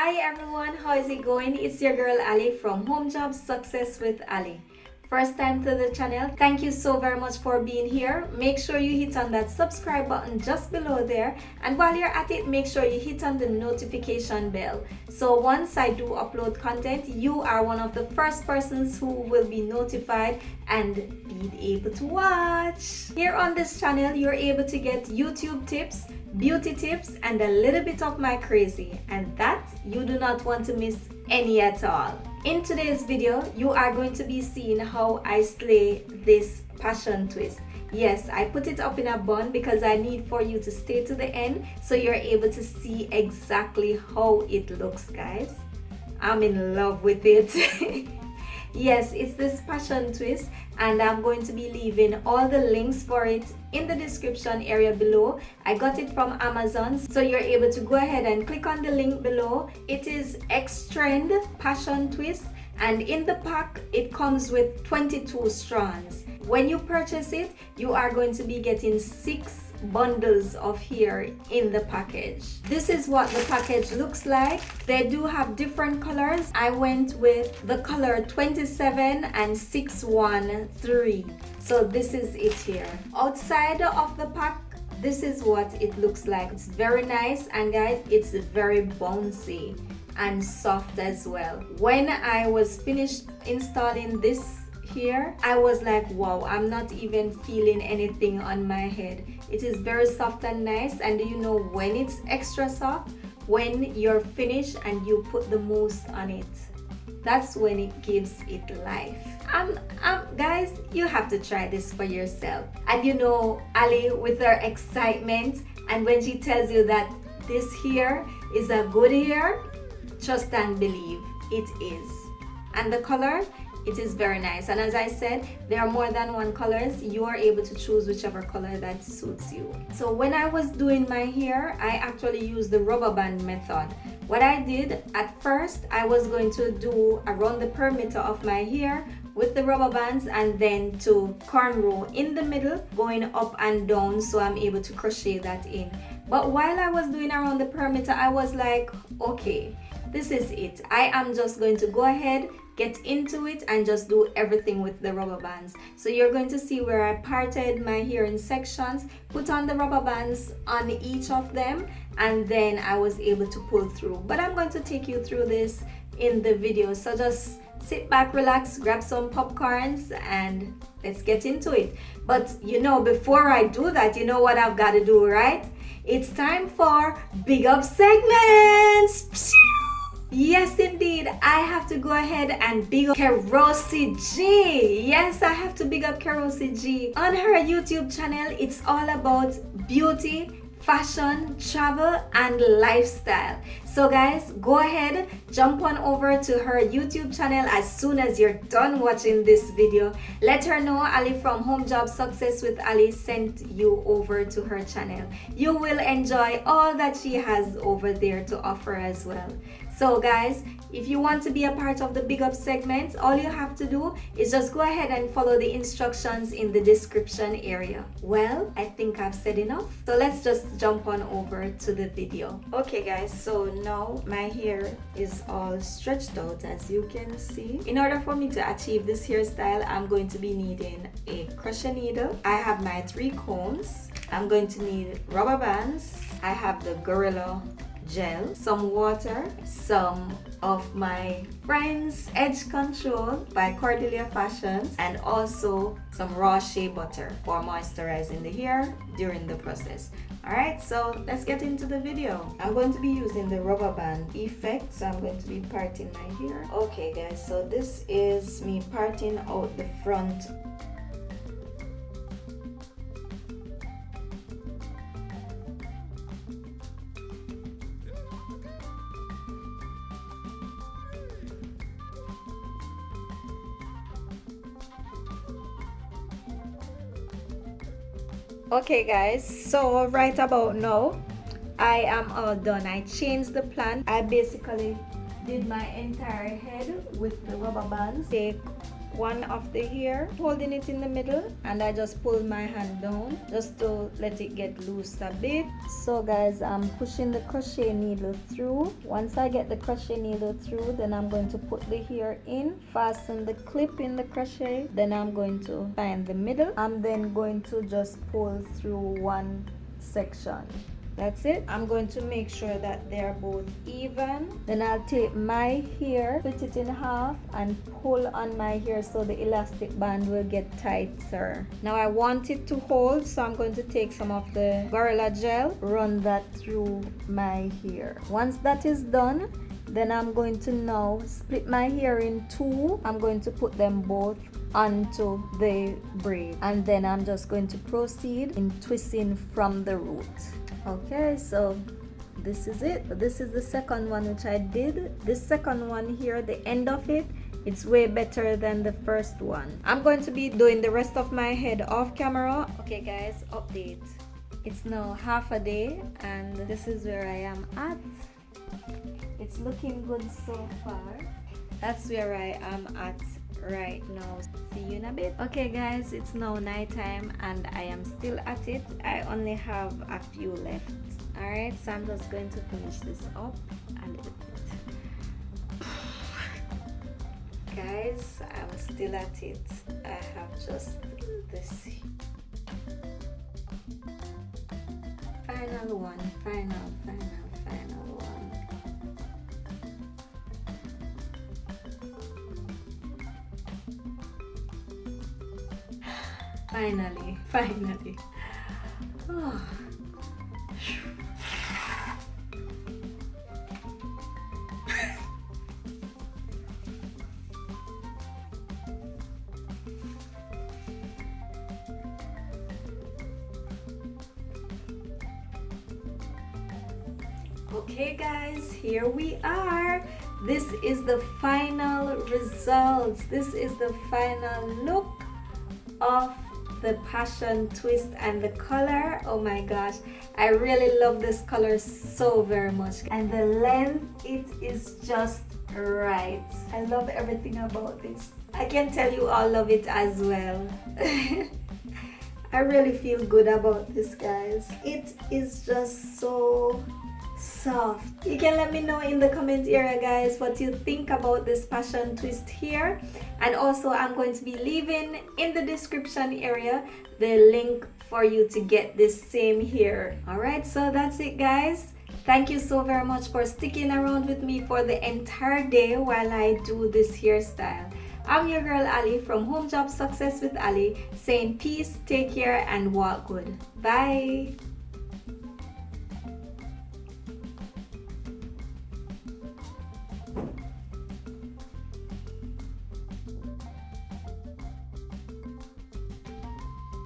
Hi everyone, how is it going? It's your girl Ali from Home Job Success with Ali. First time to the channel, thank you so very much for being here. Make sure you hit on that subscribe button just below there, and while you're at it, make sure you hit on the notification bell, so once I do upload content, you are one of the first persons who will be notified and be able to watch. Here on this channel, you're able to get YouTube tips, beauty tips, and a little bit of my crazy, and that you do not want to miss any at all. In today's video, you are going to be seeing how I slay this passion twist. Yes, I put it up in a bun because I need for you to stay to the end so you're able to see exactly how it looks, guys. I'm in love with it. Yes, it's this passion twist, and I'm going to be leaving all the links for it in the description area below. I got it from Amazon, so you're able to go ahead and click on the link below. It is X-Trend Passion Twist, and in the pack it comes with 22 strands. When you purchase it, you are going to be getting 6 bundles of hair in the package. This is what the package looks like. They do have different colors. I went with the color 27 and 613. So this is it here. Outside of the pack, this is what it looks like. It's very nice, and guys, it's very bouncy and soft as well. When I was finished installing this here, I was like, wow, I'm not even feeling anything on my head. It is very soft and nice, and you know when it's extra soft? When you're finished and you put the mousse on it. That's when it gives it life. Guys, you have to try this for yourself. And you know, Ali with her excitement, and when she tells you that this hair is a good hair, trust and believe, it is. And the color, it is very nice, and as I said, there are more than one colors. You are able to choose whichever color that suits you. So when I was doing my hair, I actually used the rubber band method. What I did at first, I was going to do around the perimeter of my hair with the rubber bands, and then to cornrow in the middle, going up and down, so I'm able to crochet that in. But while I was doing around the perimeter, I was like, okay, this is it. I am just going to go ahead, get into it, and just do everything with the rubber bands. So you're going to see where I parted my hair in sections, put on the rubber bands on each of them, and then I was able to pull through. But I'm going to take you through this in the video, so just sit back, relax, grab some popcorns, and let's get into it. But you know, before I do that, you know what I've got to do, right? It's time for big up segments. Yes, indeed, I have to go ahead and big up Crochet G. Yes, I have to big up Crochet G. On her YouTube channel, it's all about beauty, fashion, travel, and lifestyle. So guys, go ahead, jump on over to her YouTube channel as soon as you're done watching this video. Let her know Ali from Home Job Success with Ali sent you over to her channel. You will enjoy all that she has over there to offer as well. So guys, if you want to be a part of the big up segment, all you have to do is just go ahead and follow the instructions in the description area. Well, I think I've said enough, so let's just jump on over to the video. Okay guys, so now my hair is all stretched out, as you can see. In order for me to achieve this hairstyle, I'm going to be needing a crochet needle. I have my 3 combs. I'm going to need rubber bands. I have the Gorilla gel, some water, some of my friend's Edge Control by Cordelia Fashions, and also some raw Shae Butter for moisturizing the hair during the process. Alright, so let's get into the video. I'm going to be using the rubber band effect, so I'm going to be parting my hair. Okay guys, so this is me parting out the front. Okay guys, so right about now I am all done. I changed the plan. I basically did my entire head with the rubber bands. Take one of the hair, holding it in the middle, and I just pull my hand down just to let it get loose a bit. So guys, I'm pushing the crochet needle through. Once I get the crochet needle through, then I'm going to put the hair in, fasten the clip in the crochet, then I'm going to find the middle. I'm then going to just pull through one section. That's it. I'm going to make sure that they're both even. Then I'll take my hair, split it in half, and pull on my hair so the elastic band will get tighter. Now I want it to hold, so I'm going to take some of the Gorilla Gel, run that through my hair. Once that is done, then I'm going to now split my hair in two. I'm going to put them both onto the braid, and then I'm just going to proceed in twisting from the root. Okay, so this is it. This is the second one which I did. This second one here, the end of it, it's way better than the first one. I'm going to be doing the rest of my head off camera. Okay guys, update. It's now half a day and this is where I am at. It's looking good so far. That's where I am at right now. See you in a bit. Okay guys, it's now nighttime and I am still at it. I only have a few left. Alright, so I'm just going to finish this up a little bit. Guys, I'm still at it. I have just this final one, final one. Finally. Oh. Okay guys, here we are. This is the final results. This is the final look of the passion twist, and the color, oh my gosh, I really love this color so very much, and the length, it is just right. I love everything about this. I can tell you all love it as well. I really feel good about this, guys. It is just so soft. You can let me know in the comment area guys what you think about this passion twist here, and also I'm going to be leaving in the description area the link for you to get this same here. Alright, so that's it guys. Thank you so very much for sticking around with me for the entire day while I do this hairstyle. I'm your girl Ali from Home Job Success with Ali, saying peace, take care, and walk good. Bye.